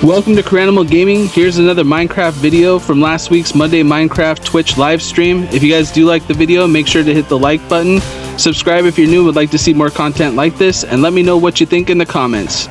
Welcome to Caranimal Gaming. Here's another Minecraft video from last week's Monday Minecraft Twitch live stream. If you guys do like the video, make sure to hit the like button. Subscribe if you're new and would like to see more content like this, and let me know what you think in the comments.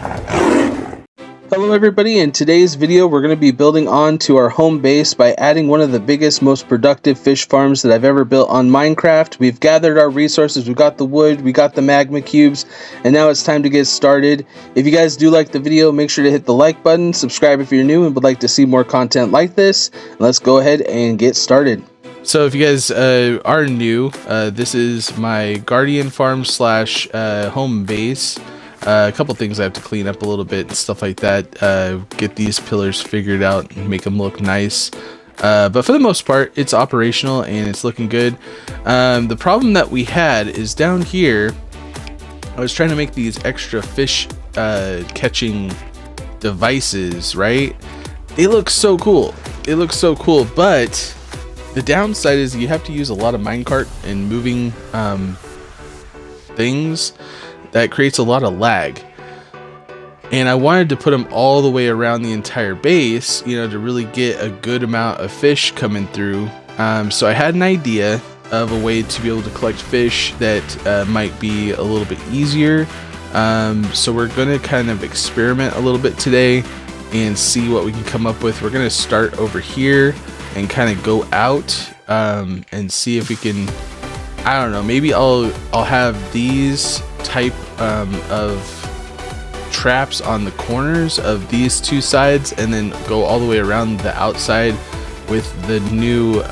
Hello everybody, in today's video we're going to be building on to our home base by adding one of the biggest, most productive fish farms that I've ever built on Minecraft. We've gathered our resources, we got the wood, we got the magma cubes, and now it's time to get started. If you guys do like the video, make sure to hit the like button, subscribe if you're new and would like to see more content like this. Let's go ahead and get started. So if you guys are new, this is my Guardian farm slash home base. A couple things I have to clean up a little bit and stuff like that, get these pillars figured out and make them look nice, but for the most part it's operational and it's looking good. The problem that we had is down here I was trying to make these extra fish catching devices, right? They look so cool, but the downside is you have to use a lot of minecart and moving things. That creates a lot of lag, and I wanted to put them all the way around the entire base, you know, to really get a good amount of fish coming through. So I had an idea of a way to be able to collect fish that might be a little bit easier. So we're going to kind of experiment a little bit today and see what we can come up with. We're going to start over here and kind of go out and see if we can, I don't know, maybe I'll have these type of traps on the corners of these two sides and then go all the way around the outside with the new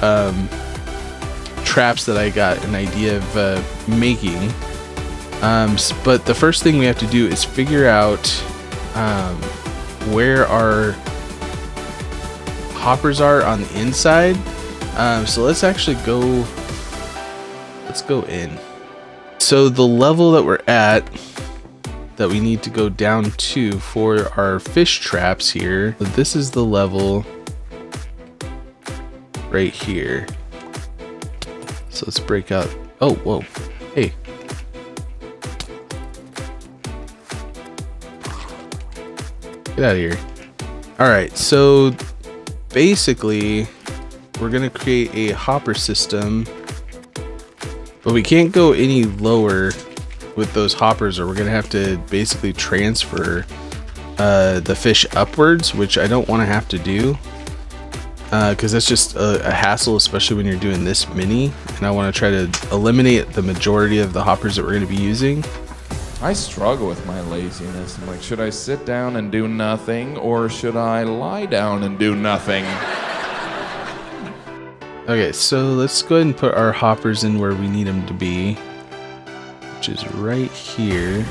traps that I got an idea of making. But the first thing we have to do is figure out where our hoppers are on the inside. So let's actually go, let's go in. So the level that we're at, that we need to go down to for our fish traps here, this is the level right here. So let's break out. Oh, whoa, hey. Get out of here. All right, so basically we're gonna create a hopper system, but we can't go any lower with those hoppers or we're gonna have to basically transfer the fish upwards, which I don't want to have to do because that's just a hassle, especially when you're doing this many, and I want to try to eliminate the majority of the hoppers that we're going to be using. I struggle with my laziness. I'm like, should I sit down and do nothing, or should I lie down and do nothing? Okay, so let's go ahead and put our hoppers in where we need them to be, which is right here.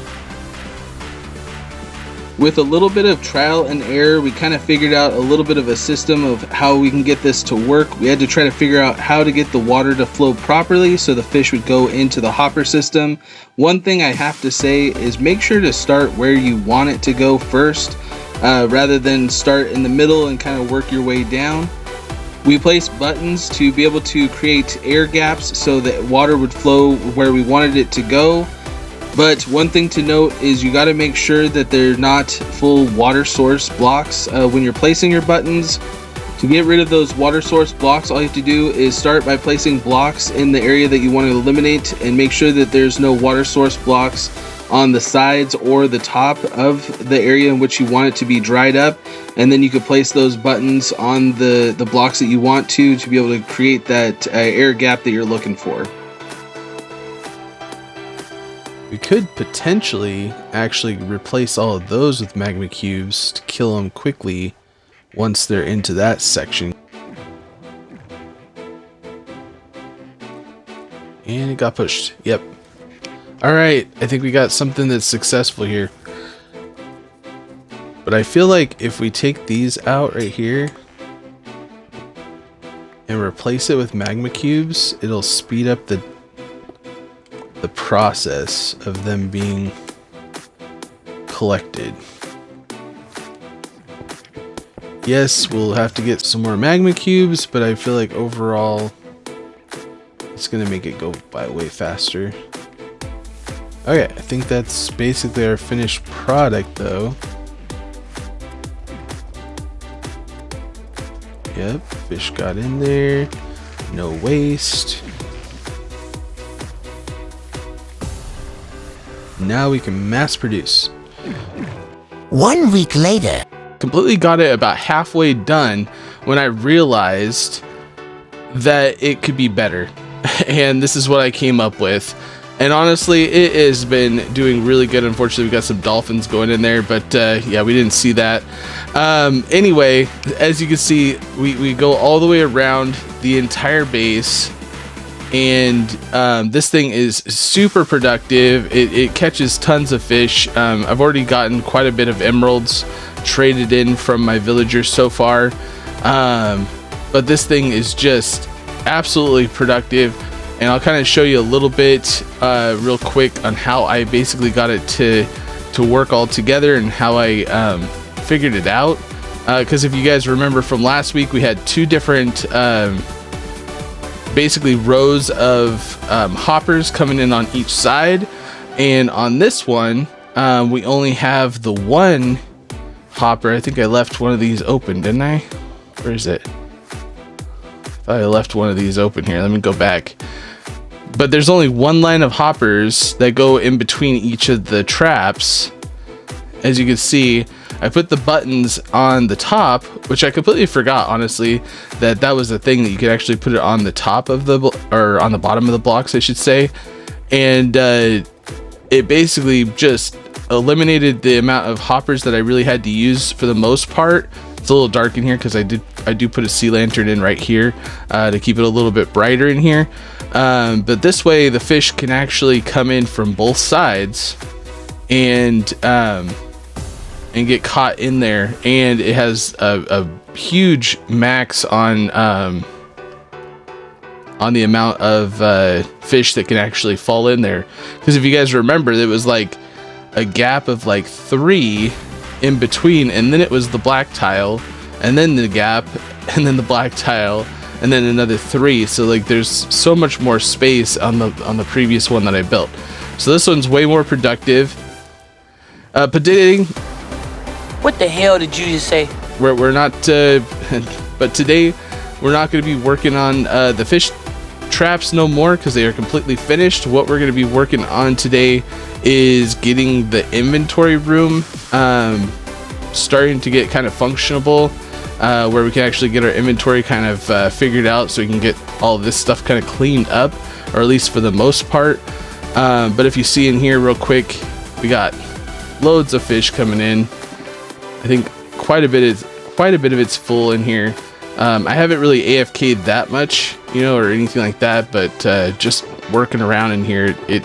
With a little bit of trial and error, we kind of figured out a little bit of a system of how we can get this to work. We had to try to figure out how to get the water to flow properly so the fish would go into the hopper system. One thing I have to say is make sure to start where you want it to go first, rather than start in the middle and kind of work your way down. We placed buttons to be able to create air gaps so that water would flow where we wanted it to go. But one thing to note is you got to make sure that they're not full water source blocks when you're placing your buttons. To get rid of those water source blocks, all you have to do is start by placing blocks in the area that you want to eliminate and make sure that there's no water source blocks on the sides or the top of the area in which you want it to be dried up, and then you can place those buttons on the blocks that you want to be able to create that air gap that you're looking for. We could potentially actually replace all of those with magma cubes to kill them quickly once they're into that section. And it got pushed. Yep. Alright, I think we got something that's successful here. But I feel like if we take these out right here and replace it with magma cubes, it'll speed up the process of them being collected. Yes, we'll have to get some more magma cubes, but I feel like overall it's gonna make it go by way faster. Okay, I think that's basically our finished product though. Yep, fish got in there. No waste. Now we can mass produce. 1 week later. Completely got it about halfway done when I realized that it could be better. And this is what I came up with. And honestly, it has been doing really good. Unfortunately, we got some dolphins going in there, but yeah, we didn't see that. Anyway, as you can see, we go all the way around the entire base. And this thing is super productive. It catches tons of fish. I've already gotten quite a bit of emeralds traded in from my villagers so far. But this thing is just absolutely productive. And I'll kind of show you a little bit real quick on how I basically got it to work all together and how I figured it out. Because if you guys remember from last week, we had two different basically rows of hoppers coming in on each side. And on this one, we only have the one hopper. I think I left one of these open, didn't I? Where is it? I thought I left one of these open here. Let me go back. But there's only one line of hoppers that go in between each of the traps. As you can see, I put the buttons on the top, which I completely forgot, honestly, that was a thing that you could actually put it on the top of the, or on the bottom of the blocks, I should say. And it basically just eliminated the amount of hoppers that I really had to use for the most part. It's a little dark in here because I do put a sea lantern in right here to keep it a little bit brighter in here. But this way the fish can actually come in from both sides and get caught in there, and it has a huge max on the amount of fish that can actually fall in there. Because if you guys remember, there was like a gap of like 3 in between, and then it was the black tile, and then the gap, and then the black tile, and then another 3. So like there's so much more space on the previous one that I built. So this one's way more productive. But What the hell did you just say? we're not but today we're not going to be working on the fish traps no more, because they are completely finished. What we're going to be working on today is getting the inventory room starting to get kind of functionable, where we can actually get our inventory kind of figured out, so we can get all this stuff kind of cleaned up, or at least for the most part. But if you see in here real quick, we got loads of fish coming in. I think quite a bit of it's full in here. I haven't really AFK'd that much, you know, or anything like that, but just working around in here, it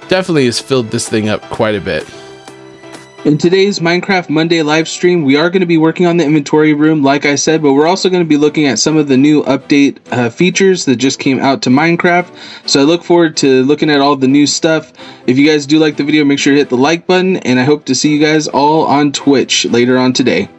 definitely has filled this thing up quite a bit. In today's Minecraft Monday live stream, we are going to be working on the inventory room, like I said, but we're also going to be looking at some of the new update features that just came out to Minecraft. So I look forward to looking at all the new stuff. If you guys do like the video, make sure to hit the like button, and I hope to see you guys all on Twitch later on today.